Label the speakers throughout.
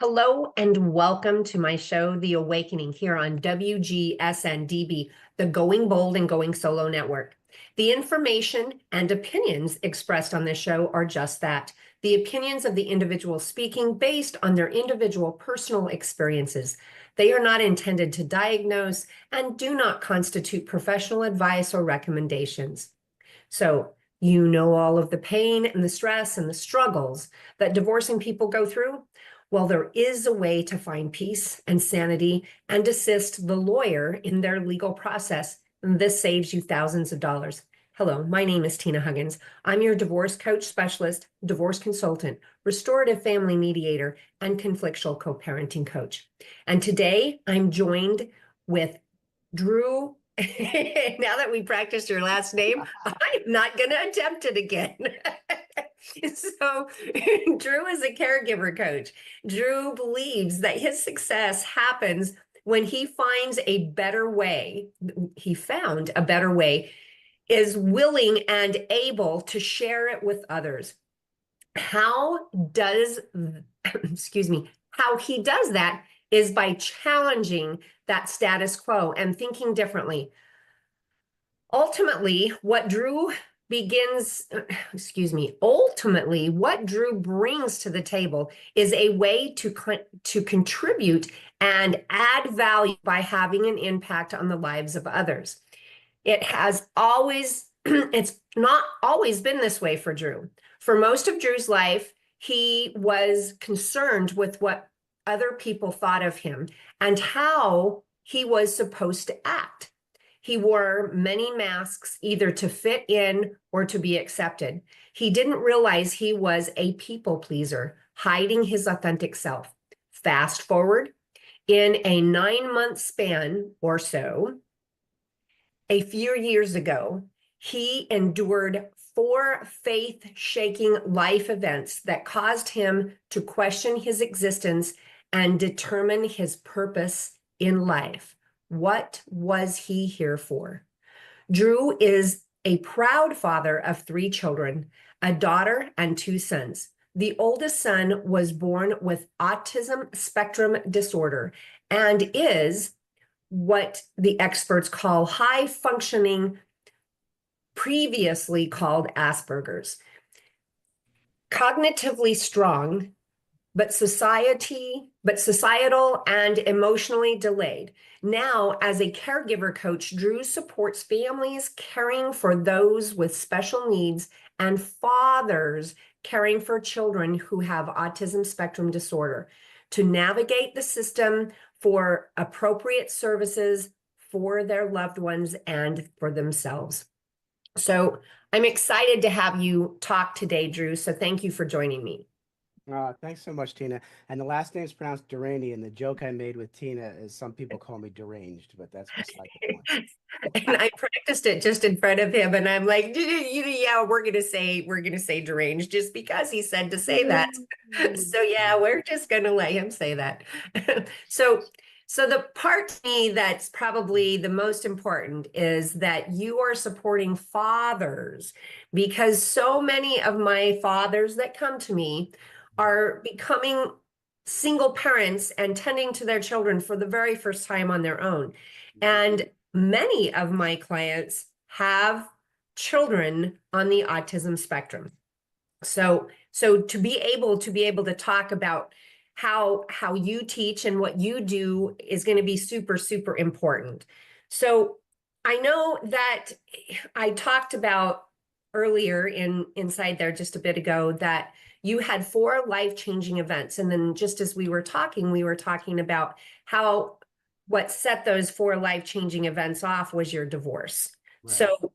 Speaker 1: Hello and welcome to my show, The Awakening, here on WGSN-DB, the Going Bold and Going Solo Network. The information and opinions expressed on this show are just that, the opinions of the individual speaking based on their individual personal experiences. They are not intended to diagnose and do not constitute professional advice or recommendations. So, you know all of the pain and the stress and the struggles that divorcing people go through? Well, there is a way to find peace and sanity and assist the lawyer in their legal process. And this saves you thousands of dollars. Hello, my name is Tina Huggins. I'm your divorce coach specialist, divorce consultant, restorative family mediator, and conflictual co-parenting coach. And today I'm joined with Drew. Now that we practiced your last name, I'm not going to attempt it again. So, Drew is a caregiver coach. Drew believes that his success happens when he finds a better way. He found a better way, is willing and able to share it with others. How does, excuse me, how he does that is by challenging that status quo and thinking differently. Ultimately, what Drew brings to the table is a way to contribute and add value by having an impact on the lives of others. It has always, it's not always been this way for Drew. For most of Drew's life, he was concerned with what other people thought of him and how he was supposed to act. He wore many masks, either to fit in or to be accepted. He didn't realize he was a people pleaser, hiding his authentic self. Fast forward, in a 9-month span or so, a few years ago, he endured 4 faith-shaking life events that caused him to question his existence and determine his purpose in life. What was he here for? Drew is a proud father of 3 children, a daughter and 2 sons. The oldest son was born with autism spectrum disorder and is what the experts call high functioning, previously called Asperger's. Cognitively strong, but societal and emotionally delayed. Now, as a caregiver coach, Drew supports families caring for those with special needs and fathers caring for children who have autism spectrum disorder to navigate the system for appropriate services for their loved ones and for themselves. So I'm excited to have you talk today, Drew. So thank you for joining me.
Speaker 2: Thanks so much, Tina. And the last name is pronounced Deraney, and the joke I made with Tina is some people call me deranged, but that's beside the point.
Speaker 1: And I practiced it just in front of him, and I'm like, yeah, we're gonna say deranged just because he said to say that. So yeah, we're just gonna let him say that. So the part to me that's probably the most important is that you are supporting fathers, because so many of my fathers that come to me are becoming single parents and tending to their children for the very first time on their own. And many of my clients have children on the autism spectrum. So to be able to talk about how you teach and what you do is going to be super, super important. So I know that I talked about earlier inside there just a bit ago that you had 4 life-changing events. And then just as we were talking about how what set those 4 life-changing events off was your divorce. Right. So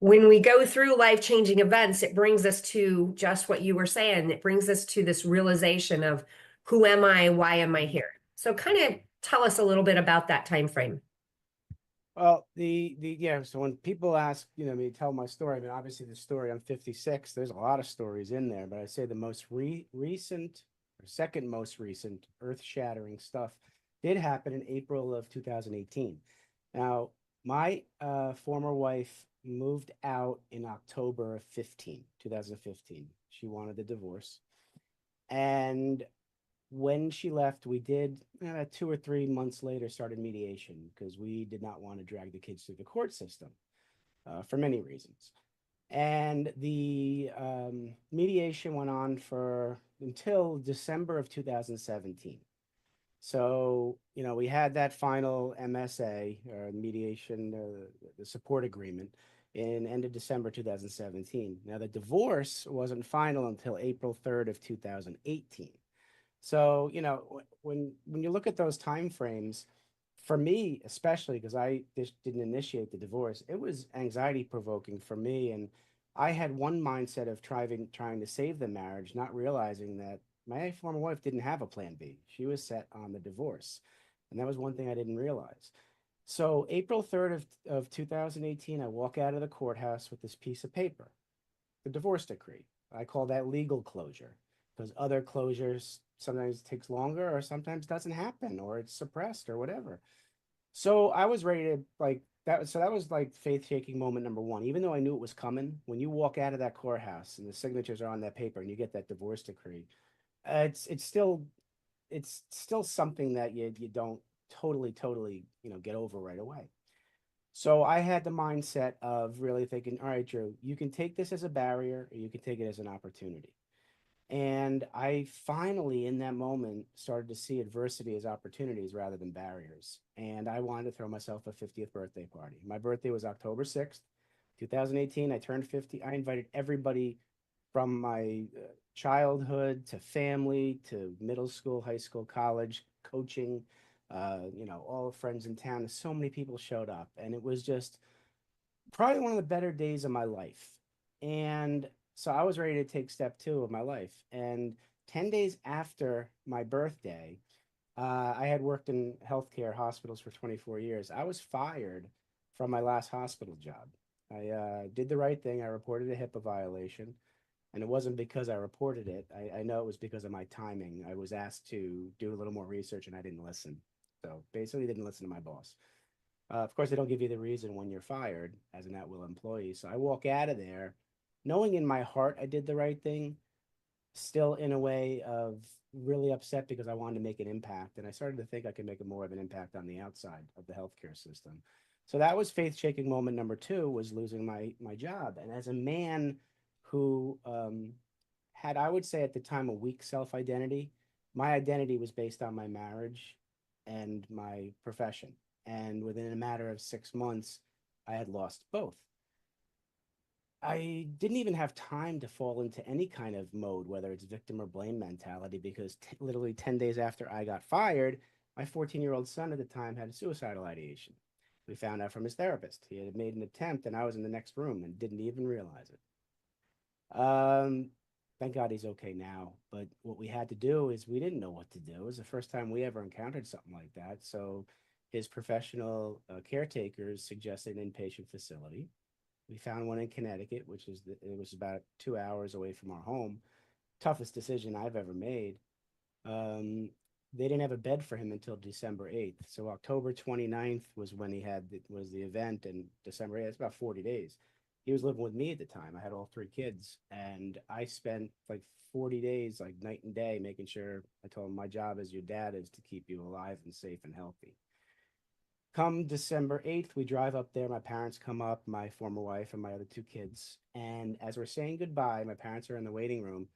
Speaker 1: when we go through life-changing events, it brings us to just what you were saying. It brings us to this realization of who am I? Why am I here? So kind of tell us a little bit about that time frame.
Speaker 2: Well, so when people ask, me to tell my story, I mean, obviously the story, I'm 56, there's a lot of stories in there, but I say the most recent or second most recent earth-shattering stuff did happen in April of 2018. Now, my former wife moved out in October of 2015. She wanted the divorce. And when she left, we did 2 or 3 months later started mediation because we did not want to drag the kids through the court system for many reasons. And the mediation went on for until December of 2017. So, we had that final MSA, or mediation, the support agreement, in end of December 2017. Now, the divorce wasn't final until April 3rd of 2018. So, when you look at those time frames, for me, especially because I just didn't initiate the divorce, it was anxiety provoking for me. And I had one mindset of trying to save the marriage, not realizing that my former wife didn't have a plan B. She was set on the divorce. And that was one thing I didn't realize. So April 3rd of 2018, I walk out of the courthouse with this piece of paper, the divorce decree. I call that legal closure because other closures sometimes takes longer or sometimes doesn't happen or it's suppressed or whatever. So I was ready to like that. So that was like faith shaking moment number one. Even though I knew it was coming, when you walk out of that courthouse and the signatures are on that paper and you get that divorce decree, it's still something that you don't totally get over right away. So I had the mindset of really thinking, all right, Drew, you can take this as a barrier or you can take it as an opportunity. And I finally, in that moment, started to see adversity as opportunities rather than barriers. And I wanted to throw myself a 50th birthday party. My birthday was October 6th, 2018. I turned 50. I invited everybody from my childhood to family to middle school, high school, college, coaching, all the friends in town. So many people showed up. And it was just probably one of the better days of my life. And so I was ready to take step two of my life. And 10 days after my birthday, I had worked in healthcare hospitals for 24 years. I was fired from my last hospital job. I did the right thing. I reported a HIPAA violation. And it wasn't because I reported it. I know it was because of my timing. I was asked to do a little more research and I didn't listen. So basically, didn't listen to my boss. Of course, they don't give you the reason when you're fired as an at-will employee. So I walk out of there knowing in my heart I did the right thing, still in a way of really upset because I wanted to make an impact. And I started to think I could make a more of an impact on the outside of the healthcare system. So that was faith shaking moment number two, was losing my job. And as a man who had, I would say at the time, a weak self-identity, my identity was based on my marriage and my profession. And within a matter of 6 months, I had lost both. I didn't even have time to fall into any kind of mode, whether it's victim or blame mentality, because literally 10 days after I got fired, my 14-year-old son at the time had a suicidal ideation. We found out from his therapist. He had made an attempt, and I was in the next room and didn't even realize it. Thank God he's okay now. But what we had to do is we didn't know what to do. It was the first time we ever encountered something like that. So his professional caretakers suggested an inpatient facility. We found one in Connecticut, it was about 2 hours away from our home. Toughest decision I've ever made. They didn't have a bed for him until December 8th. So October 29th was when was the event, and December 8th, it's about 40 days. He was living with me at the time. I had all three kids, and I spent like 40 days, like night and day, making sure. I told him my job as your dad is to keep you alive and safe and healthy. Come December 8th, we drive up there. My parents come up, my former wife and my other two kids. And as we're saying goodbye, my parents are in the waiting room.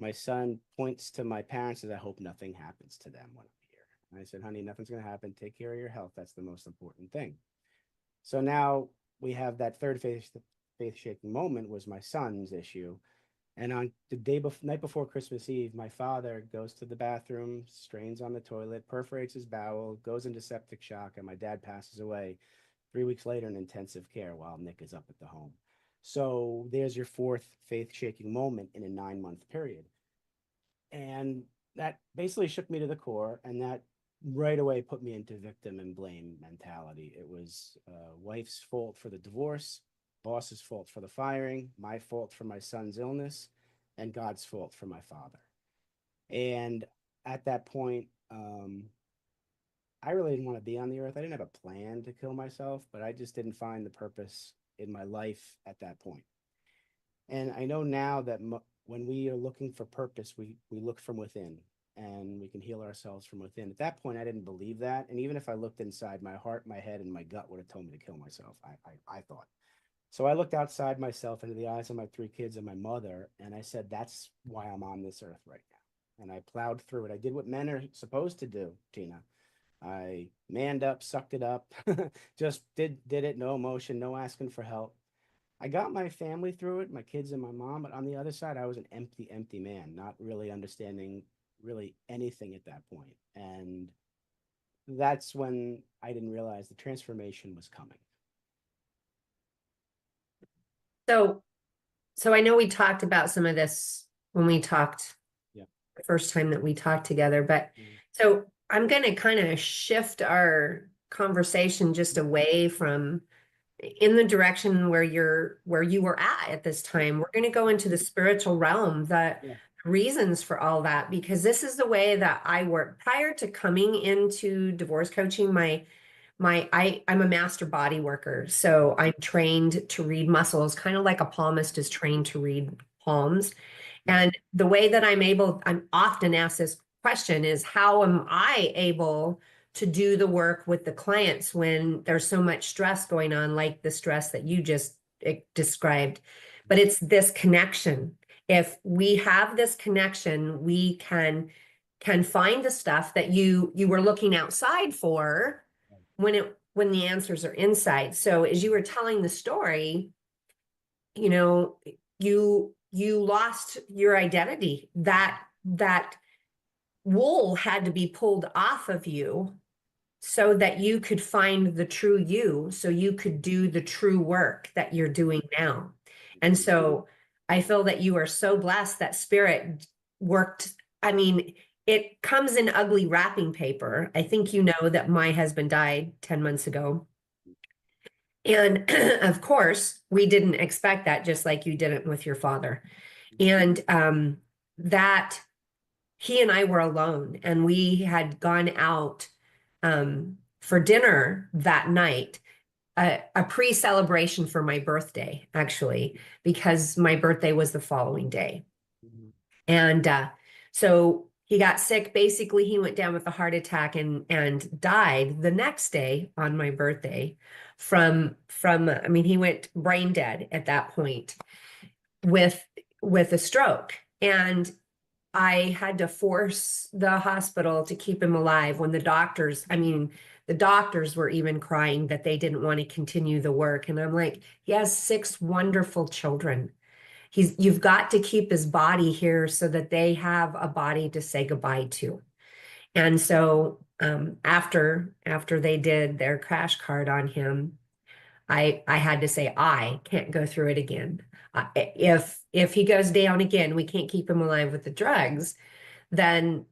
Speaker 2: My son points to my parents and says, I hope nothing happens to them when I'm here. And I said, honey, nothing's going to happen. Take care of your health. That's the most important thing. So now we have that third faith shaking moment was my son's issue. And on the night before Christmas Eve, my father goes to the bathroom, strains on the toilet, perforates his bowel, goes into septic shock, and my dad passes away 3 weeks later in intensive care while Nick is up at the home. So there's your fourth faith shaking moment in a 9-month period. And that basically shook me to the core, and that right away put me into victim and blame mentality. It was wife's fault for the divorce, boss's fault for the firing, my fault for my son's illness, and God's fault for my father. And at that point, I really didn't want to be on the earth. I didn't have a plan to kill myself, but I just didn't find the purpose in my life at that point. And I know now that when we are looking for purpose, we look from within. and we can heal ourselves from within. At that point, I didn't believe that. And even if I looked inside, my heart, my head, and my gut would have told me to kill myself, I thought. So I looked outside myself into the eyes of my 3 kids and my mother, and I said, that's why I'm on this earth right now. And I plowed through it. I did what men are supposed to do, Tina. I manned up, sucked it up, just did it, no emotion, no asking for help. I got my family through it, my kids and my mom, but on the other side, I was an empty man, not really understanding really anything at that point. And that's when I didn't realize the transformation was coming.
Speaker 1: So, so I know we talked about some of this when we talked
Speaker 2: Yeah.
Speaker 1: the first time that we talked together, but so I'm going to kind of shift our conversation just away from in the direction where you were at this time. We're going to go into the spiritual realm, the reasons for all that, because this is the way that I work. Prior to coming into divorce coaching, I'm a master body worker. So I'm trained to read muscles, kind of like a palmist is trained to read palms. And the way that I'm often asked this question is, how am I able to do the work with the clients when there's so much stress going on, like the stress that you just described? But it's this connection. If we have this connection, we can find the stuff that you were looking outside for when the answers are inside. So as you were telling the story, you know, you lost your identity. That wool had to be pulled off of you so that you could find the true you, so you could do the true work that you're doing now. And so I feel that you are so blessed that spirit worked. I mean, it comes in ugly wrapping paper. I think you know that my husband died 10 months ago. And of course, we didn't expect that, just like you didn't with your father. And that he and I were alone, and we had gone out for dinner that night, a pre-celebration for my birthday, actually, because my birthday was the following day. And so he got sick. Basically, he went down with a heart attack and died the next day on my birthday I mean, he went brain dead at that point with a stroke. And I had to force the hospital to keep him alive when the doctors were even crying that they didn't want to continue the work. And I'm like, he has 6 wonderful children. You've got to keep his body here so that they have a body to say goodbye to. And so after they did their crash card on him, I had to say, I can't go through it again. If he goes down again, we can't keep him alive with the drugs, then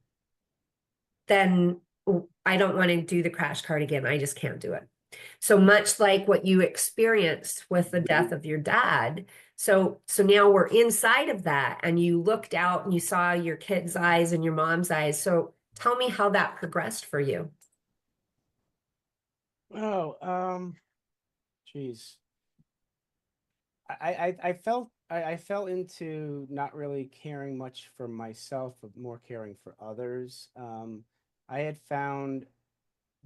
Speaker 1: I don't want to do the crash card again. I just can't do it. So much like what you experienced with the death of your dad. So now we're inside of that, and you looked out and you saw your kid's eyes and your mom's eyes. So tell me how that progressed for you.
Speaker 2: Oh, geez. I fell into not really caring much for myself, but more caring for others. I had found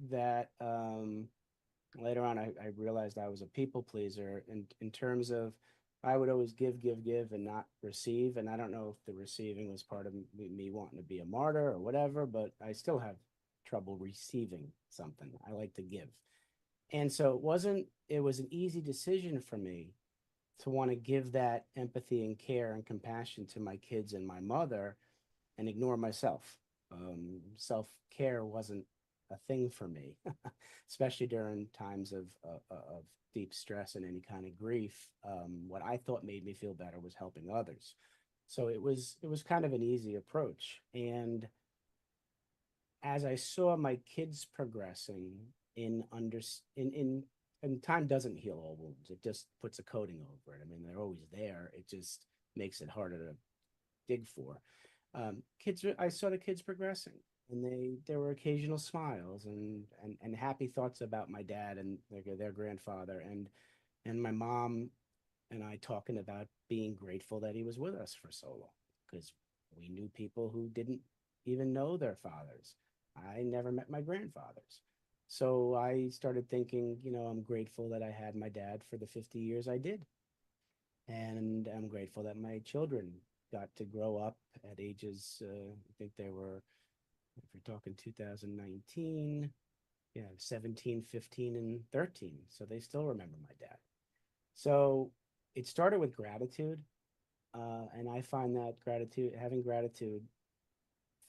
Speaker 2: that later on, I realized I was a people pleaser in terms of I would always give and not receive. And I don't know if the receiving was part of me wanting to be a martyr or whatever, but I still have trouble receiving something. I like to give. And so it was an easy decision for me to want to give that empathy and care and compassion to my kids and my mother and ignore myself. Self-care wasn't a thing for me, especially during times of deep stress and any kind of grief. What I thought made me feel better was helping others. So it was kind of an easy approach. And as I saw my kids progressing and time doesn't heal all wounds. It just puts a coating over it. I mean, they're always there. It just makes it harder to dig for. I saw the kids progressing, and there were occasional smiles and happy thoughts about my dad and their grandfather and my mom and I talking about being grateful that he was with us for so long, because we knew people who didn't even know their fathers. I never met my grandfathers. So I started thinking, I'm grateful that I had my dad for the 50 years I did. And I'm grateful that my children got to grow up at ages, I think they were, if you're talking 2019, yeah, 17, 15, and 13. So they still remember my dad. So it started with gratitude. And I find that having gratitude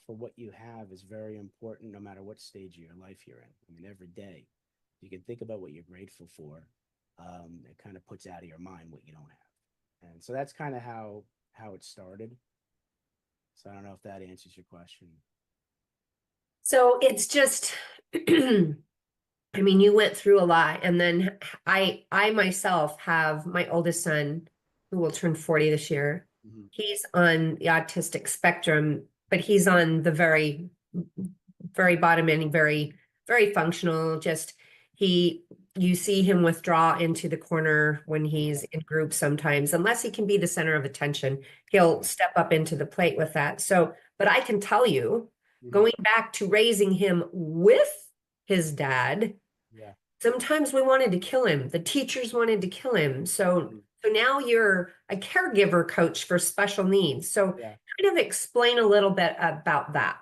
Speaker 2: for what you have is very important no matter what stage of your life you're in. I mean, every day you can think about what you're grateful for. It kind of puts out of your mind what you don't have. And so that's kind of how it started. So I don't know if that answers your question.
Speaker 1: So it's just, I mean, you went through a lot, and then I myself have my oldest son who will turn 40 this year.
Speaker 2: Mm-hmm.
Speaker 1: He's on the autistic spectrum, but he's on the very, very bottom end, very, very functional. Just you see him withdraw into the corner when he's in groups sometimes, unless he can be the center of attention, he'll step up into the plate with that. So, but I can tell you,
Speaker 2: Mm-hmm.
Speaker 1: going back to raising him with his dad,
Speaker 2: Yeah.
Speaker 1: sometimes we wanted to kill him. The teachers wanted to kill him. So,
Speaker 2: Mm-hmm.
Speaker 1: so now you're a caregiver coach for special needs. So
Speaker 2: Yeah.
Speaker 1: kind of explain a little bit about that.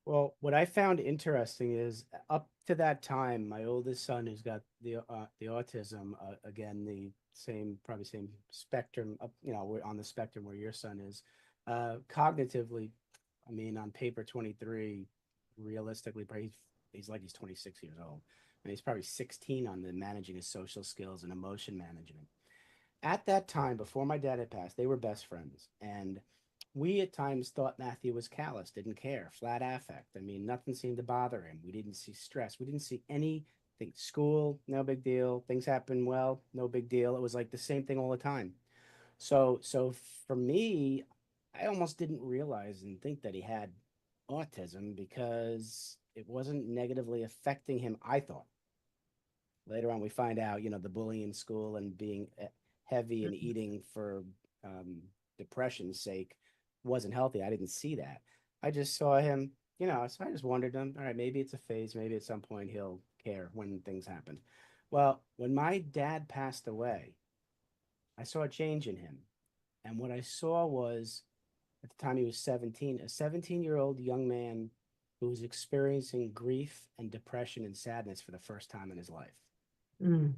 Speaker 2: Well, what I found interesting is up to that time, my oldest son, who's got the autism, again, the probably same spectrum, up, we're on the spectrum where your son is, cognitively, I mean, on paper, 23, realistically, probably he's 26 years old, and he's probably 16 on the managing his social skills and emotion management. At that time, before my dad had passed, they were best friends, and we at times thought Matthew was callous, didn't care, flat affect. I mean, nothing seemed to bother him. We didn't see stress. We didn't see anything. School, no big deal. Things happen well, no big deal. It was like the same thing all the time. So for me, I almost didn't realize and think that he had autism because it wasn't negatively affecting him, I thought. Later on, we find out, the bullying in school and being heavy and eating for depression's sake wasn't healthy. I didn't see that. I just saw him, so I just wondered him, all right, maybe it's a phase. Maybe at some point he'll care when things happen. Well, when my dad passed away, I saw a change in him. And what I saw was, at the time he was 17, a 17-year-old young man who was experiencing grief and depression and sadness for the first time in his life.
Speaker 1: Mm.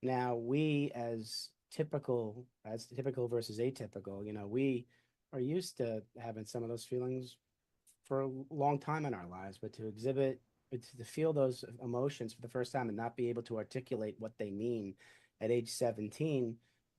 Speaker 2: Now, we as typical versus atypical, we are used to having some of those feelings for a long time in our lives, but to feel those emotions for the first time and not be able to articulate what they mean at age 17,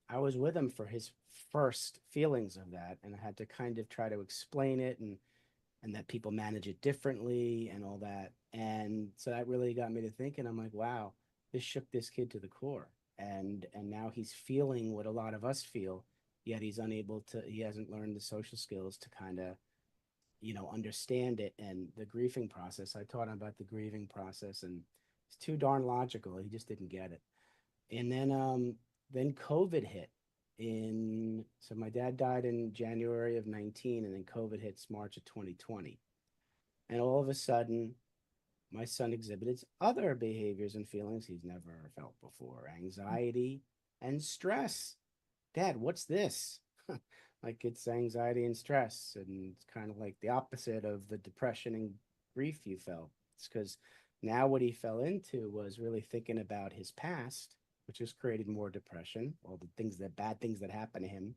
Speaker 2: I was with him for his first feelings of that, and I had to kind of try to explain it and that people manage it differently and all that. And so that really got me to thinking, I'm like, wow, this shook this kid to the core. And now he's feeling what a lot of us feel, yet he hasn't learned the social skills to kind of, understand it. And the grieving process, I taught him about the grieving process, and it's too darn logical. He just didn't get it. And then COVID hit so my dad died in January of 19, and then COVID hits March of 2020. And all of a sudden, my son exhibited other behaviors and feelings he's never felt before: anxiety and stress. Dad, what's this? Like, it's anxiety and stress. And it's kind of like the opposite of the depression and grief you felt. It's because now what he fell into was really thinking about his past, which has created more depression, all the bad things that happened to him.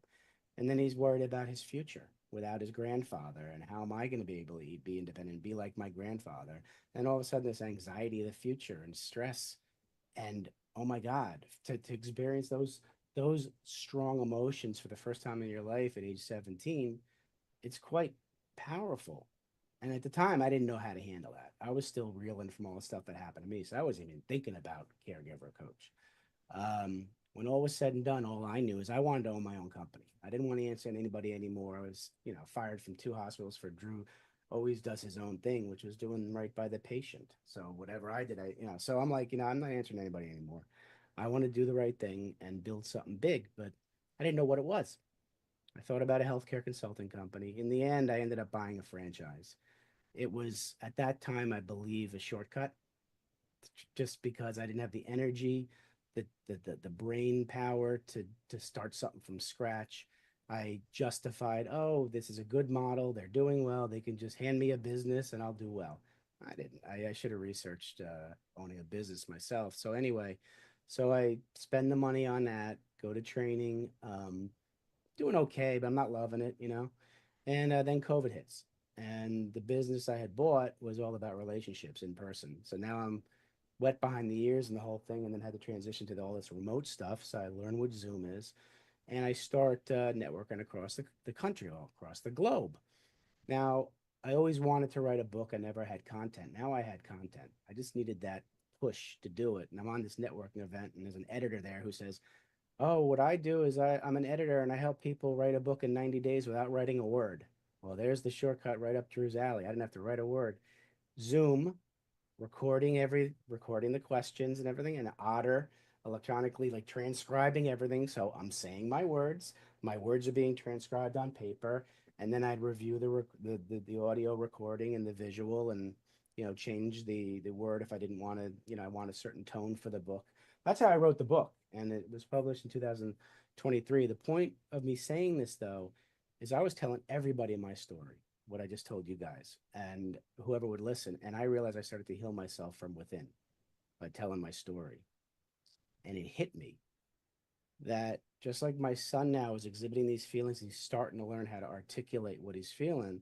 Speaker 2: And then he's worried about his future without his grandfather, and how am I going to be able to be independent, be like my grandfather? And all of a sudden, this anxiety of the future and stress, and oh my God, to experience those strong emotions for the first time in your life at age 17, it's quite powerful. And at the time, I didn't know how to handle that. I was still reeling from all the stuff that happened to me, so I wasn't even thinking about Caregiver Coach. When all was said and done, all I knew is I wanted to own my own company. I didn't want to answer to anybody anymore. I was, fired from 2 hospitals for Drew always does his own thing, which was doing right by the patient. So whatever I did, so I'm like, I'm not answering to anybody anymore. I want to do the right thing and build something big, but I didn't know what it was. I thought about a healthcare consulting company. In the end, I ended up buying a franchise. it was at that time, I believe, a shortcut, just because I didn't have the energy, the brain power to start something from scratch. I justified, oh, this is a good model. They're doing well. They can just hand me a business and I'll do well. I didn't. I should have researched owning a business myself. So anyway, so I spend the money on that, go to training, doing okay, but I'm not loving it, you know. And then COVID hits, and the business I had bought was all about relationships in person. So now I'm wet behind the ears and the whole thing, and then had to transition to all this remote stuff. So I learned what Zoom is, and I start networking across the country, all across the globe. Now, I always wanted to write a book. I never had content. Now I had content. I just needed that push to do it. And I'm on this networking event, and there's an editor there who says, oh, what I do is I'm an editor and I help people write a book in 90 days without writing a word. Well, there's the shortcut right up Drew's alley. I didn't have to write a word. Zoom, recording the questions and everything, and Otter electronically like transcribing everything. So I'm saying my words are being transcribed on paper, and then I'd review the audio recording and the visual, and change the word if I didn't want to, I want a certain tone for the book. That's how I wrote the book, and it was published in 2023. The point of me saying this, though, is I was telling everybody my story, what I just told you guys, and whoever would listen. And I realized I started to heal myself from within by telling my story. And it hit me that just like my son now is exhibiting these feelings, he's starting to learn how to articulate what he's feeling.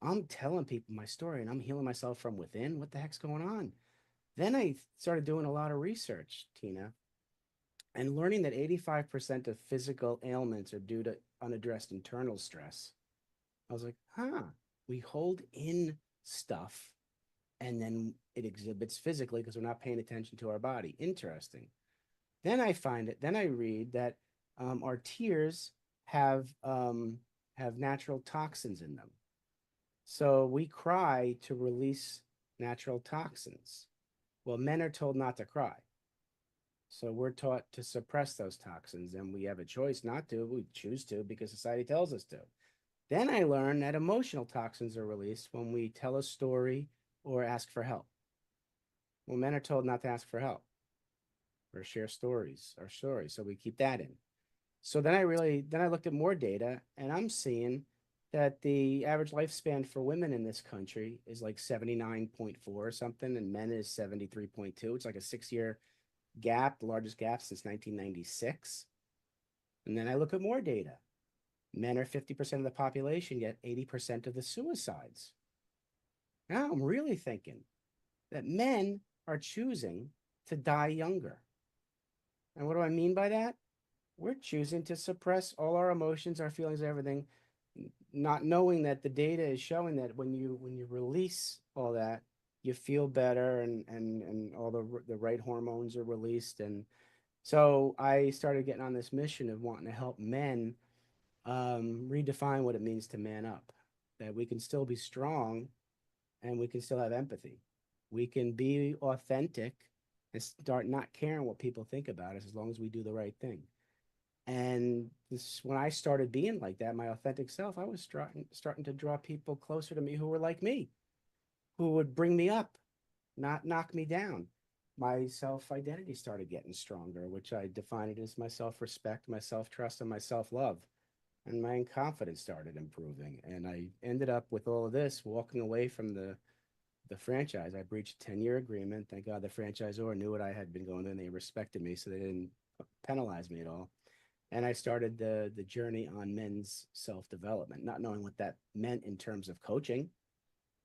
Speaker 2: I'm telling people my story and I'm healing myself from within. What the heck's going on? Then I started doing a lot of research, Tina, and learning that 85% of physical ailments are due to unaddressed internal stress. I was like, we hold in stuff and then it exhibits physically because we're not paying attention to our body. Interesting. Then I read that our tears have natural toxins in them. So we cry to release natural toxins. Well, men are told not to cry. So we're taught to suppress those toxins, and we have a choice not to. We choose to because society tells us to. Then I learned that emotional toxins are released when we tell a story or ask for help. Well, men are told not to ask for help or share stories or stories, so we keep that in. So then I looked at more data, and I'm seeing that the average lifespan for women in this country is like 79.4 or something, and men is 73.2. It's like a 6-year gap, the largest gap since 1996. And then I look at more data. Men are 50% of the population, yet 80% of the suicides. Now I'm really thinking that men are choosing to die younger. And what do I mean by that? We're choosing to suppress all our emotions, our feelings, everything, not knowing that the data is showing that when you release all that, you feel better, and all the right hormones are released. And so I started getting on this mission of wanting to help men redefine what it means to man up, that we can still be strong and we can still have empathy. We can be authentic and start not caring what people think about us as long as we do the right thing. And when I started being like that, my authentic self, I was starting to draw people closer to me who were like me, who would bring me up, not knock me down. My self-identity started getting stronger, which I define it as my self-respect, my self-trust, and my self-love. And my confidence started improving. And I ended up with all of this walking away from the franchise. I breached a 10-year agreement. Thank God the franchisor knew what I had been going through, and they respected me, so they didn't penalize me at all. And I started the journey on men's self-development, not knowing what that meant in terms of coaching,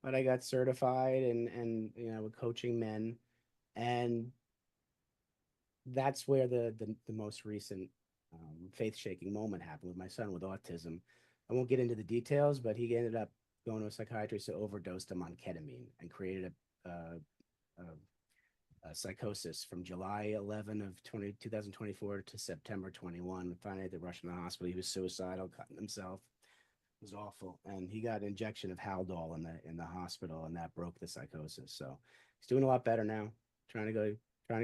Speaker 2: but I got certified and with coaching men. And that's where the most recent faith-shaking moment happened with my son with autism. I won't get into the details, but he ended up going to a psychiatrist who overdosed him on ketamine and created a psychosis from July 11 of 2024 to September 21. Finally, they rushed him to the hospital. He was suicidal, cutting himself. It was awful. And he got an injection of Haldol in the hospital, and that broke the psychosis. So he's doing a lot better now, trying to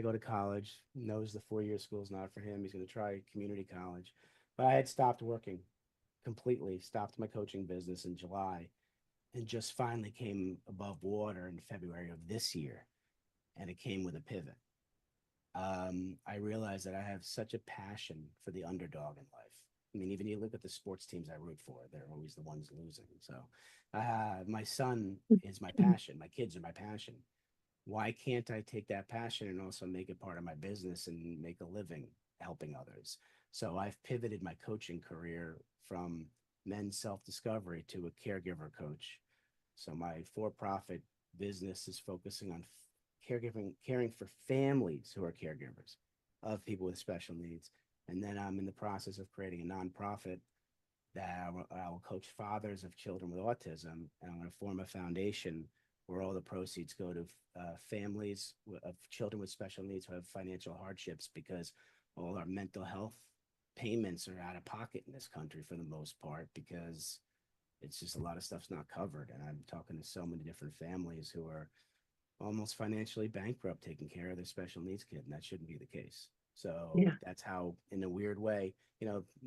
Speaker 2: go to college, knows the 4-year school is not for him. He's going to try community college. But I had stopped working completely, stopped my coaching business in July. and just finally came above water in February of this year. And it came with a pivot. I realized that I have such a passion for the underdog in life. I mean, even you look at the sports teams I root for, they're always the ones losing. So my son is my passion. My kids are my passion. Why can't I take that passion and also make it part of my business and make a living helping others? So I've pivoted my coaching career from men's self-discovery to a caregiver coach. So my for-profit business is focusing on caring for families who are caregivers of people with special needs. And then I'm in the process of creating a nonprofit that I will coach fathers of children with autism. And I'm going to form a foundation where all the proceeds go to families of children with special needs who have financial hardships, because all our mental health payments are out of pocket in this country for the most part, because it's just a lot of stuff's not covered. And I'm talking to so many different families who are almost financially bankrupt taking care of their special needs kid, and that shouldn't be the case. So that's how, in a weird way,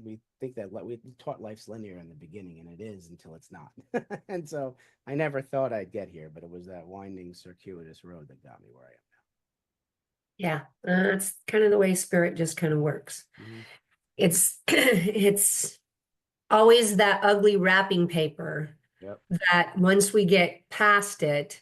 Speaker 2: we think that we taught life's linear in the beginning, and it is until it's not. And so I never thought I'd get here, but it was that winding, circuitous road that got me where I
Speaker 1: Yeah, that's kind of the way spirit just kind of works.
Speaker 2: am.
Speaker 1: It's it's always that ugly wrapping paper
Speaker 2: Yep.
Speaker 1: that once we get past it,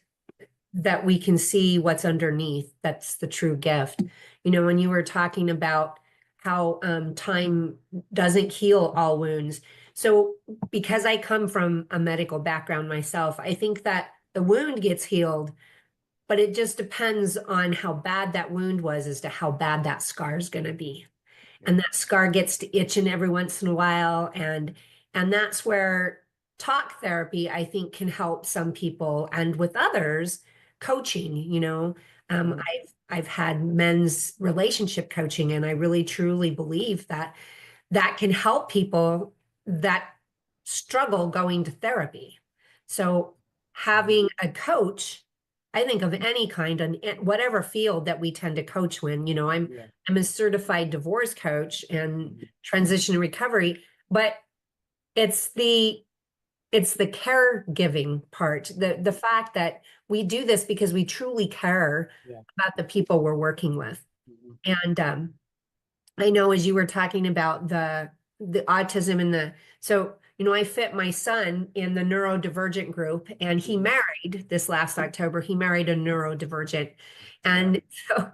Speaker 1: that we can see what's underneath. That's the true gift. When you were talking about how time doesn't heal all wounds. So because I come from a medical background myself, I think that the wound gets healed, but it just depends on how bad that wound was as to how bad that scar is going to be. And that scar gets to itching every once in a while. And that's where talk therapy, I think, can help some people, and with others, coaching. I've had men's relationship coaching, and I really truly believe that can help people that struggle going to therapy. So having a coach, I think of any kind, and whatever field that we tend to coach when, I'm a certified divorce coach and transition and recovery, but it's the caregiving part, the fact that we do this because we truly care about the people we're working with. And I know, as you were talking about the autism and so I fit my son in the neurodivergent group, and he married this last October. He married a neurodivergent, and so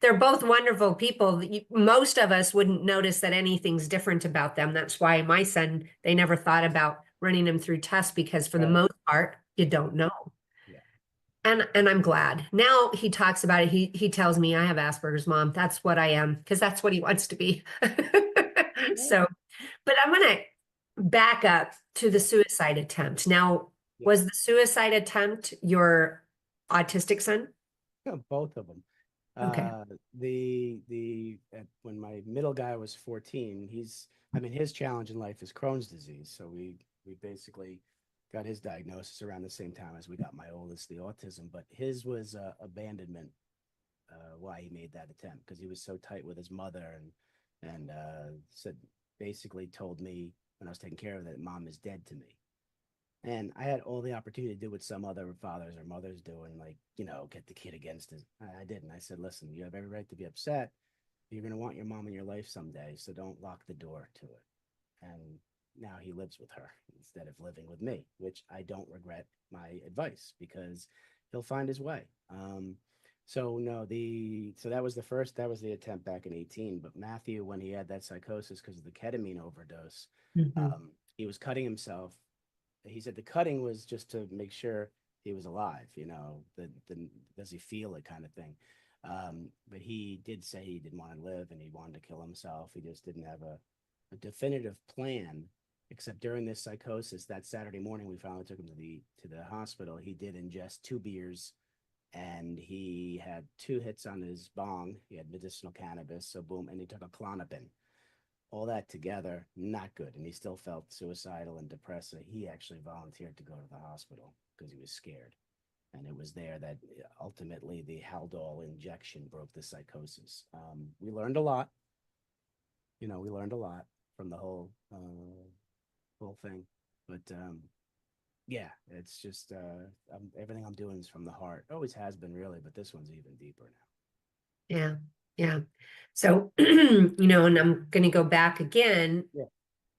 Speaker 1: they're both wonderful people. Most of us wouldn't notice that anything's different about them. That's why my son, they never thought about running him through tests, because for the most part, you don't know. And I'm glad. Now he talks about it. He tells me I have Asperger's, Mom. That's what I am, because that's what he wants to be. So, but I'm going to back up to the suicide attempt. Now, was the suicide attempt your autistic son?
Speaker 2: Both of them.
Speaker 1: Okay.
Speaker 2: When my middle guy was 14, his challenge in life is Crohn's disease. So we basically got his diagnosis around the same time as we got my oldest, the autism. But his was abandonment. Why he made that attempt, because he was so tight with his mother, and basically told me when I was taking care of that Mom is dead to me. And I had all the opportunity to do what some other fathers or mothers do, and get the kid against it. I didn't. I said, listen, you have every right to be upset. You're going to want your mom in your life someday, so don't lock the door to it. And now he lives with her instead of living with me, which I don't regret my advice, because he'll find his way. So that was the attempt back in 18. But Matthew, when he had that psychosis because of the ketamine overdose, he was cutting himself. He said the cutting was just to make sure he was alive, the does he feel it kind of thing. But he did say he didn't want to live and he wanted to kill himself. He just didn't have a definitive plan, except during this psychosis, that Saturday morning, we finally took him to the hospital. He did ingest 2 beers, and he had 2 hits on his bong. He had medicinal cannabis, so boom, and he took a Klonopin. All that together, not good. And he still felt suicidal and depressed. So he actually volunteered to go to the hospital because he was scared. And it was there that ultimately the Haldol injection broke the psychosis. We learned a lot. We learned a lot from the whole thing. But Yeah, it's just everything I'm doing is from the heart. Always has been really, but this one's even deeper
Speaker 1: Yeah. Yeah. So, and I'm going to go back again,
Speaker 2: now.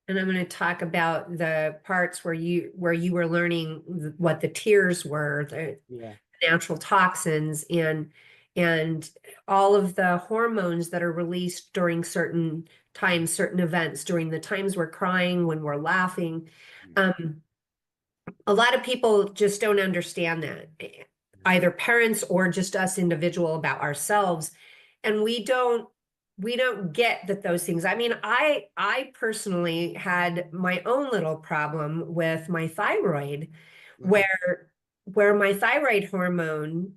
Speaker 1: and I'm going to talk about the parts where you were learning what the tears were, the
Speaker 2: Yeah.
Speaker 1: natural toxins, and all of the hormones that are released during certain times, certain events, during the times we're crying, when we're laughing.
Speaker 2: Yeah.
Speaker 1: Um, a lot of people just don't understand that, either parents or just us individual about ourselves. And we don't get that those things. I mean, I personally had my own little problem with my thyroid,
Speaker 2: Okay.
Speaker 1: where my thyroid hormone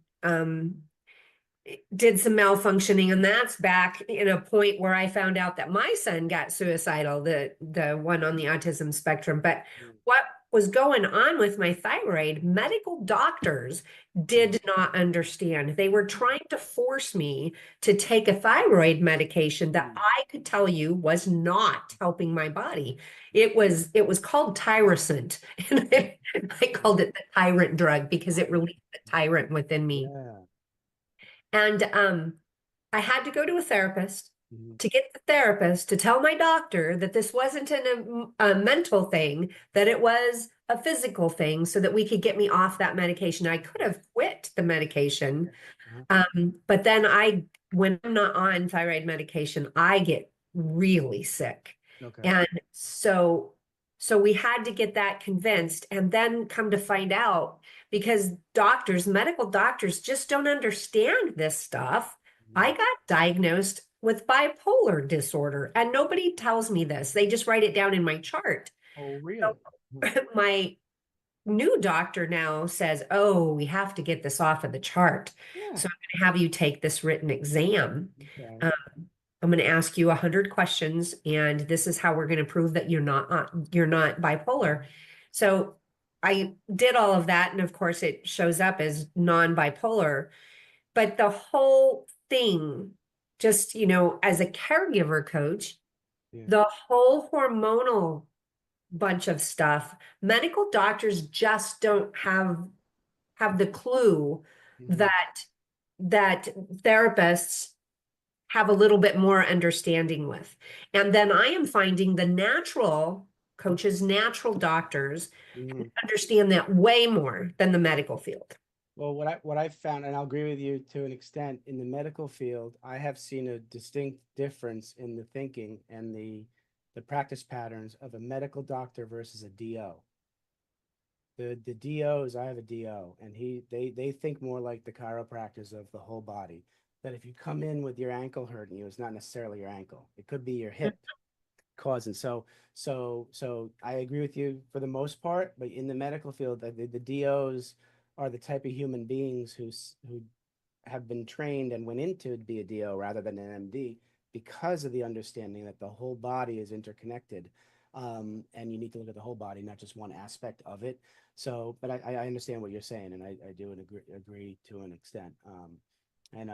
Speaker 1: did some malfunctioning, and that's back in a point where I found out that my son got suicidal, the one on the autism spectrum. But
Speaker 2: Mm,
Speaker 1: what was going on with my thyroid, medical doctors
Speaker 2: mm,
Speaker 1: did not understand. They were trying to force me to take a thyroid medication that
Speaker 2: mm,
Speaker 1: I could tell you was not helping my body. It was called Tyrosint, and I called it the tyrant drug because it released the tyrant within me.
Speaker 2: yeah.
Speaker 1: And I had to go to a therapist
Speaker 2: Mhm.
Speaker 1: to get the therapist to tell my doctor that this wasn't a mental thing, that it was a physical thing, so that we could get me off that medication. I could have quit the medication,
Speaker 2: Uh-huh.
Speaker 1: but then when I'm not on thyroid medication, I get really sick.
Speaker 2: Okay.
Speaker 1: And so we had to get that convinced, and then come to find out, because medical doctors just don't understand this stuff. I
Speaker 2: Mhm.
Speaker 1: got diagnosed with bipolar disorder, and nobody tells me this. They just write it down in my chart.
Speaker 2: Oh,
Speaker 1: So
Speaker 2: really? Mhm.
Speaker 1: my new doctor now says, "Oh, we have to get this off of the chart.
Speaker 2: Yeah.
Speaker 1: So I'm going to have you take this written exam.
Speaker 2: Okay.
Speaker 1: Um, I'm going to ask you 100 questions, and this is how we're going to prove that you're not bipolar." So I did all of that, and of course, it shows up as non-bipolar. But the whole thing, just as a caregiver coach,
Speaker 2: Yeah.
Speaker 1: the whole hormonal bunch of stuff, medical doctors just don't have the clue
Speaker 2: Mhm.
Speaker 1: that that therapists have a little bit more understanding with. And then I am finding the natural coaches, natural doctors
Speaker 2: Mhm.
Speaker 1: understand that way more than the medical field.
Speaker 2: Well, what I found, and I'll agree with you to an extent, in the medical field, I have seen a distinct difference in the thinking and the practice patterns of a medical doctor versus a DO. The DOs, I have a DO, and they think more like the chiropractors of the whole body. That if you come in with your ankle hurting you, it's not necessarily your ankle. It could be your hip causing. So I agree with you for the most part, but in the medical field, the DOs are the type of human beings who have been trained and went into be a DO rather than an MD because of the understanding that the whole body is interconnected. And you need to look at the whole body, not just one aspect of it. So, but I understand what you're saying, and I do agree to an extent. And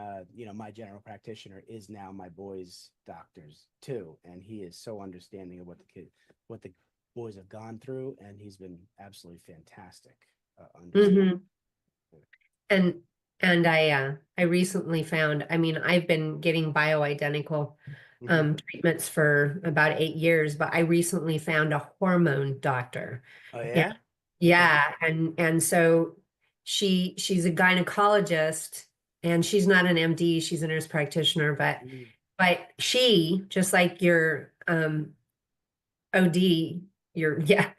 Speaker 2: my general practitioner is now my boys' doctors too, and he is so understanding of what the boys have gone through, and he's been absolutely fantastic. Understand.
Speaker 1: Mhm. And I recently found, I mean, I've been getting bioidentical
Speaker 2: Mhm.
Speaker 1: treatments for about 8 years, but I recently found a hormone doctor.
Speaker 2: Oh
Speaker 1: And
Speaker 2: yeah. Okay.
Speaker 1: yeah, and so she's a gynecologist, and she's not an MD, she's a nurse practitioner, but
Speaker 2: Mhm.
Speaker 1: but she, just like your OD, your yeah,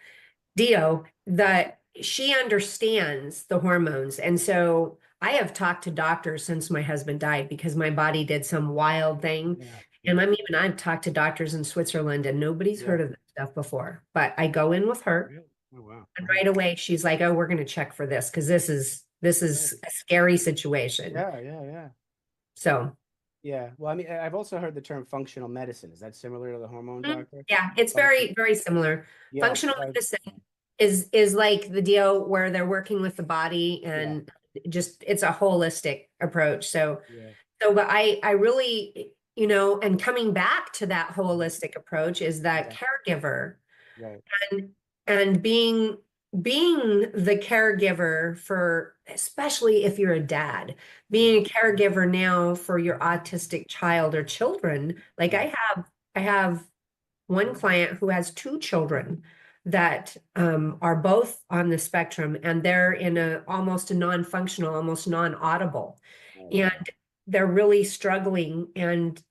Speaker 1: Dio, that she understands the hormones. And so I have talked to doctors since my husband died, because my body did some wild thing.
Speaker 2: Yeah.
Speaker 1: And
Speaker 2: Yeah.
Speaker 1: I've talked to doctors in Switzerland, and nobody's
Speaker 2: Yeah.
Speaker 1: heard of this stuff before. But I go in with her,
Speaker 2: Really? Oh wow.
Speaker 1: and
Speaker 2: Uh-huh.
Speaker 1: right away she's like, "Oh, we're going to check for this, because this
Speaker 2: Yeah.
Speaker 1: is a scary situation."
Speaker 2: Yeah. Yeah. Yeah.
Speaker 1: So
Speaker 2: Yeah. Well, I mean, I've also heard the term functional medicine. Is that similar to the hormone doctor?
Speaker 1: yeah, it's
Speaker 2: Function.
Speaker 1: very, very similar.
Speaker 2: Yeah.
Speaker 1: Functional medicine is like the deal where they're working with the body,
Speaker 2: Yeah.
Speaker 1: and just it's a holistic approach. So
Speaker 2: Yeah.
Speaker 1: but I really, and coming back to that
Speaker 2: Mhm.
Speaker 1: holistic approach is that
Speaker 2: Yeah.
Speaker 1: caregiver,
Speaker 2: Right.
Speaker 1: and being being the caregiver for, especially if you're a dad, being a caregiver now for your autistic child or children, like I have one client who has two children that are both on the spectrum, and they're in a almost a non-functional, almost non-audible,
Speaker 2: Oh,
Speaker 1: and
Speaker 2: wow.
Speaker 1: they're really struggling, and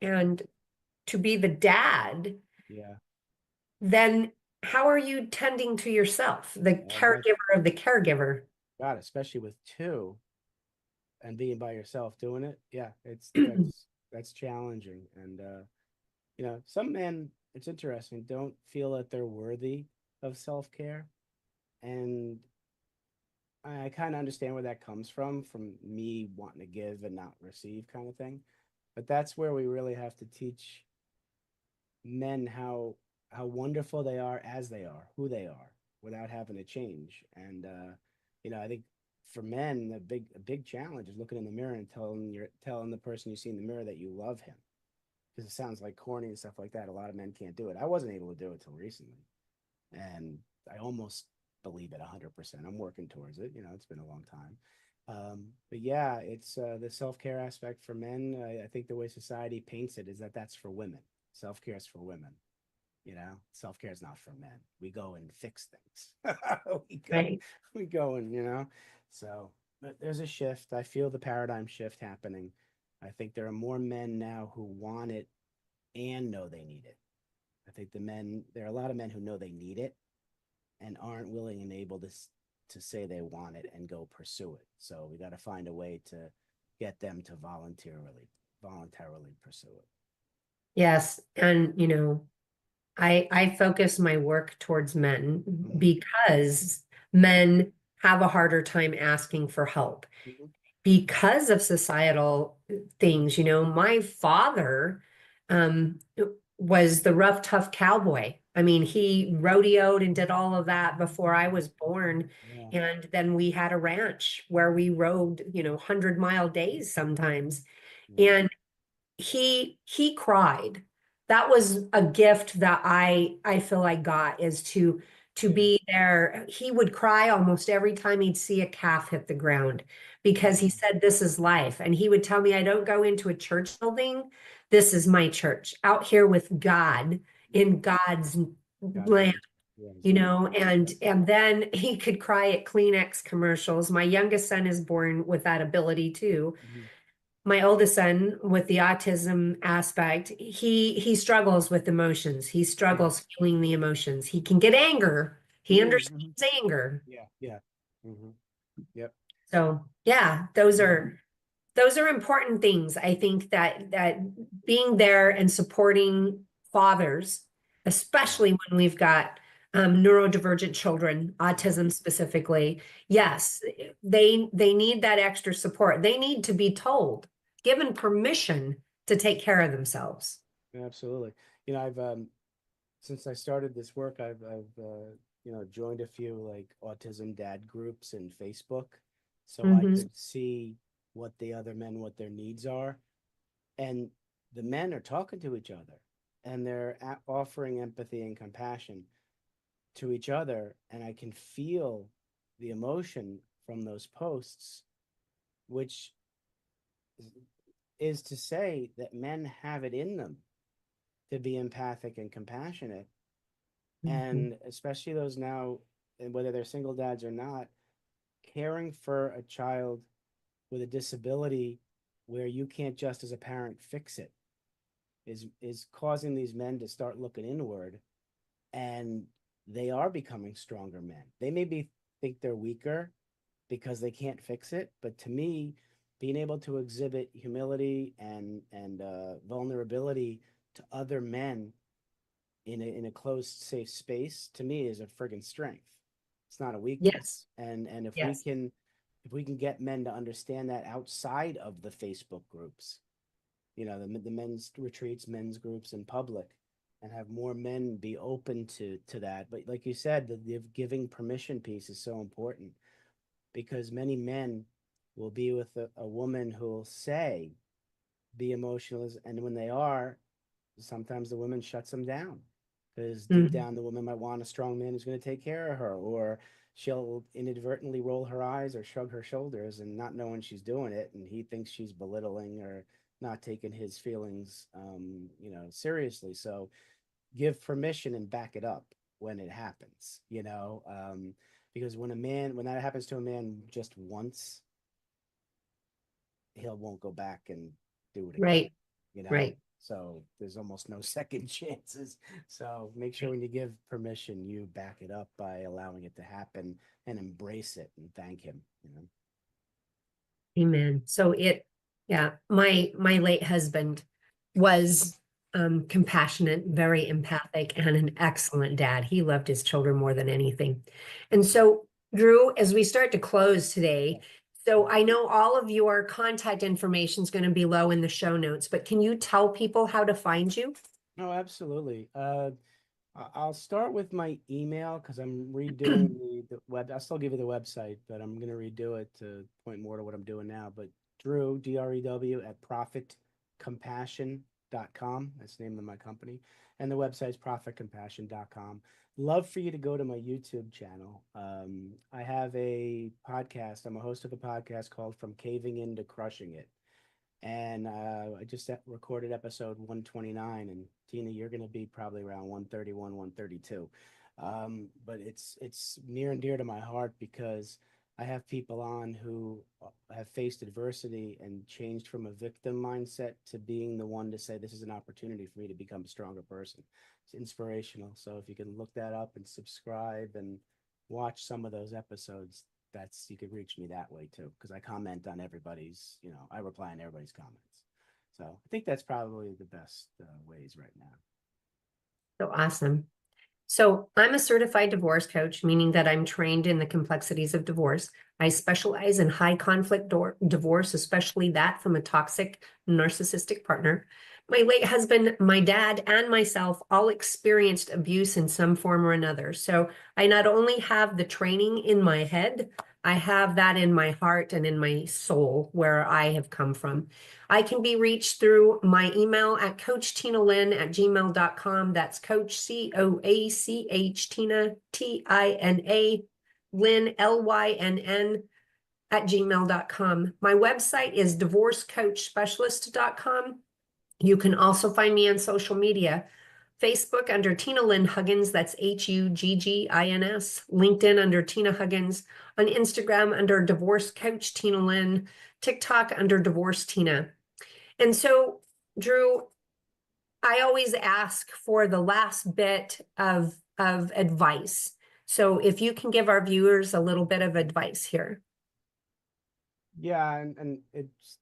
Speaker 1: to be the dad,
Speaker 2: Yeah.
Speaker 1: then how are you tending to yourself, the
Speaker 2: That
Speaker 1: caregiver of the caregiver?
Speaker 2: God, especially with two and being by yourself doing it. Yeah, it's that's challenging. And some men, it's interesting, don't feel that they're worthy of self-care. And I kind of understand where that comes from me wanting to give and not receive kind of thing. But that's where we really have to teach men how wonderful they are as they are, who they are, without having to change. And I think for men, a big challenge is looking in the mirror and telling the person you see in the mirror that you love him. Because it sounds like corny and stuff like that. A lot of men can't do it. I wasn't able to do it till recently, and I almost believe it 100%. I'm working towards it. It's been a long time. But yeah, it's the self-care aspect for men. I think the way society paints it is that that's for women. Self-care is for women. Self-care is not for men. We go and fix things. we go,
Speaker 1: Right.
Speaker 2: we go and So, but there's a shift. I feel the paradigm shift happening. I think there are more men now who want it and know they need it. I think there are a lot of men who know they need it and aren't willing and able to say they want it and go pursue it. So we got to find a way to get them to voluntarily pursue it.
Speaker 1: Yes, and I focus my work towards men
Speaker 2: Mhm.
Speaker 1: because men have a harder time asking for help
Speaker 2: Mhm.
Speaker 1: because of societal things. My father um, was the rough, tough cowboy. I mean, he rodeoed and did all of that before I was born.
Speaker 2: Yeah.
Speaker 1: And then we had a ranch where we rode, 100-mile days sometimes.
Speaker 2: Yeah.
Speaker 1: And he cried. That was a gift that I feel I got, is to
Speaker 2: Yeah.
Speaker 1: be there. He would cry almost every time he'd see a calf hit the ground, because he
Speaker 2: Yeah.
Speaker 1: said, this is life. And he would tell me, I don't go into a church building. This is my church out here with God in God's
Speaker 2: God's
Speaker 1: land.
Speaker 2: land. Yeah, his land.
Speaker 1: And then he could cry at Kleenex commercials. My youngest son is born with that ability too.
Speaker 2: Mhm.
Speaker 1: My oldest son, with the autism aspect, he struggles with emotions. He
Speaker 2: Yeah.
Speaker 1: struggles feeling the emotions. He can get anger. He
Speaker 2: Mhm.
Speaker 1: understands anger.
Speaker 2: Yeah. Yeah. Hmm. Yep.
Speaker 1: So yeah, those are important things. I think that being there and supporting fathers,
Speaker 2: Yeah.
Speaker 1: especially when we've got neurodivergent children,
Speaker 2: Mhm.
Speaker 1: autism specifically, yes, they need that extra support. They need to be told, given permission to take care of themselves.
Speaker 2: Absolutely. I've since I started this work, I've joined a few like autism dad groups in Facebook, so I
Speaker 1: Hmm.
Speaker 2: could see what their needs are, and the men are talking to each other, and they're offering empathy and compassion to each other, and I can feel the emotion from those posts, which is to say that men have it in them to be empathic and compassionate.
Speaker 1: Hmm.
Speaker 2: And especially those now, and whether they're single dads or not, caring for a child with a disability where you can't just as a parent fix it is causing these men to start looking inward, and they are becoming stronger men. They maybe think they're weaker because they can't fix it, but to me, being able to exhibit humility and vulnerability to other men in a closed, safe space, to me, is a friggin' strength. It's not a weakness.
Speaker 1: Yes,
Speaker 2: And
Speaker 1: yes,
Speaker 2: if we can get men to understand that outside of the Facebook groups, the men's retreats, men's groups in public, and have more men be open to that. But like you said, the giving permission piece is so important, because many men will be with a woman who will say, be emotional, and when they are, sometimes the woman shuts them down because deep
Speaker 1: Mhm.
Speaker 2: down the woman might want a strong man who's going to take care of her, or she'll inadvertently roll her eyes or shrug her shoulders and not knowing she's doing it, and he thinks she's belittling or not taking his feelings, seriously. So give permission and back it up when it happens, because when that happens to a man just once, he won't go back and do it again,
Speaker 1: Right,
Speaker 2: you know?
Speaker 1: right.
Speaker 2: So there's almost no second chances. So make sure when you give permission, you back it up by allowing it to happen and embrace it and thank him.
Speaker 1: Amen. So yeah, my late husband was compassionate, very empathic, and an excellent dad. He loved his children more than anything. And so, Drew, as we start to close today, so I know all of your contact information is going to be below in the show notes, but can you tell people how to find you?
Speaker 2: Oh, absolutely. I'll start with my email because I'm redoing the web. I'll still give you the website, but I'm going to redo it to point more to what I'm doing now. But Drew, Drew, at profitcompassion.com. That's the name of my company. And the website's profitcompassion.com. Love for you to go to my YouTube channel. I have a podcast. I'm a host of a podcast called From Caving In to Crushing It. And I just recorded episode 129, and Tina, you're going to be probably around 131, 132. But it's near and dear to my heart because I have people on who have faced adversity and changed from a victim mindset to being the one to say, this is an opportunity for me to become a stronger person. It's inspirational. So if you can look that up and subscribe and watch some of those episodes, you could reach me that way too, because I comment on everybody's, I reply on everybody's comments. So I think that's probably the best ways right now.
Speaker 1: So awesome. So I'm a certified divorce coach, meaning that I'm trained in the complexities of divorce. I specialize in high conflict divorce, especially that from a toxic narcissistic partner. My late husband, my dad, and myself all experienced abuse in some form or another. So I not only have the training in my head, I have that in my heart and in my soul where I have come from. I can be reached through my email at coachtinalynn@gmail.com. That's Coach COACH Tina TINA Lynn LYNN @gmail.com. My website is divorcecoachspecialist.com. You can also find me on social media. Facebook under Tina Lynn Huggins, that's HUGGINS. LinkedIn under Tina Huggins. On Instagram under Divorce Coach Tina Lynn. TikTok under Divorce Tina. And so, Drew, I always ask for the last bit of advice. So if you can give our viewers a little bit of advice here.
Speaker 2: Yeah, and it's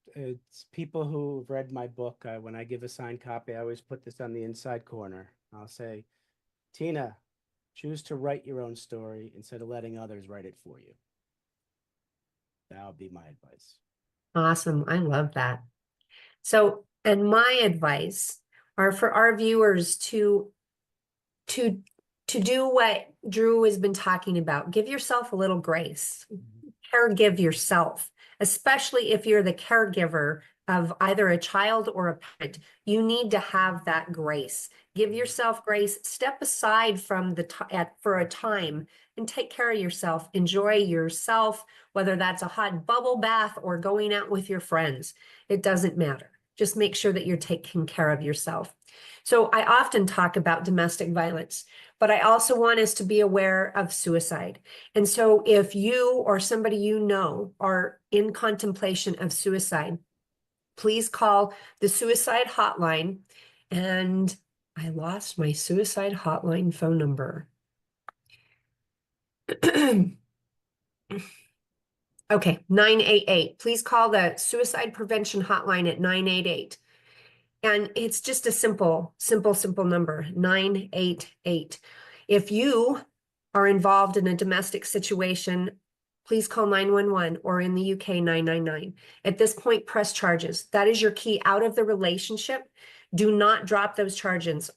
Speaker 2: people who've read my book. When I give a signed copy, I always put this on the inside corner. I'll say, Tina, choose to write your own story instead of letting others write it for you. That would be my advice.
Speaker 1: Awesome. I love that. So, and my advice are for our viewers to do what Drew has been talking about. Give yourself a little grace. Caregive yourself, especially if you're the caregiver of either a child or a parent. You need to have that grace. Give yourself grace. Step aside from for a time and take care of yourself. Enjoy yourself, whether that's a hot bubble bath or going out with your friends. It doesn't matter. Just make sure that you're taking care of yourself. So I often talk about domestic violence, but I also want us to be aware of suicide. And so if you or somebody you know are in contemplation of suicide, please call the suicide hotline. And I lost my suicide hotline phone number. Okay, 988. Please call the suicide prevention hotline at 988. And it's just a simple number, 988. If you are involved in a domestic situation, please call 911 or in the UK, 999. At this point, press charges. That is your key out of the relationship. Do not drop those charges.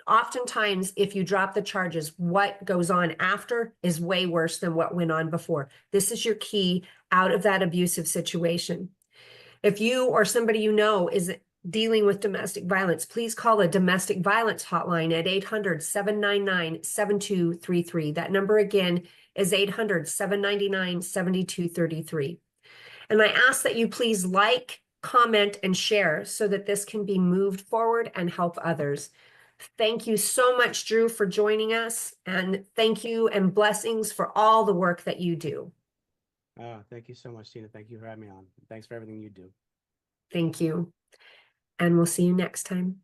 Speaker 1: Oftentimes, if you drop the charges, what goes on after is way worse than what went on before. This is your key out of that abusive situation. If you or somebody you know is dealing with domestic violence, please call the domestic violence hotline at 800-799-7233. That number again is 800-799-7233. And I ask that you please like, comment, and share so that this can be moved forward and help others. Thank you so much, Drew, for joining us. And thank you and blessings for all the work that you do.
Speaker 2: Thank you so much, Tina. Thank you for having me on. Thanks for everything you do.
Speaker 1: Thank you. And we'll see you next time.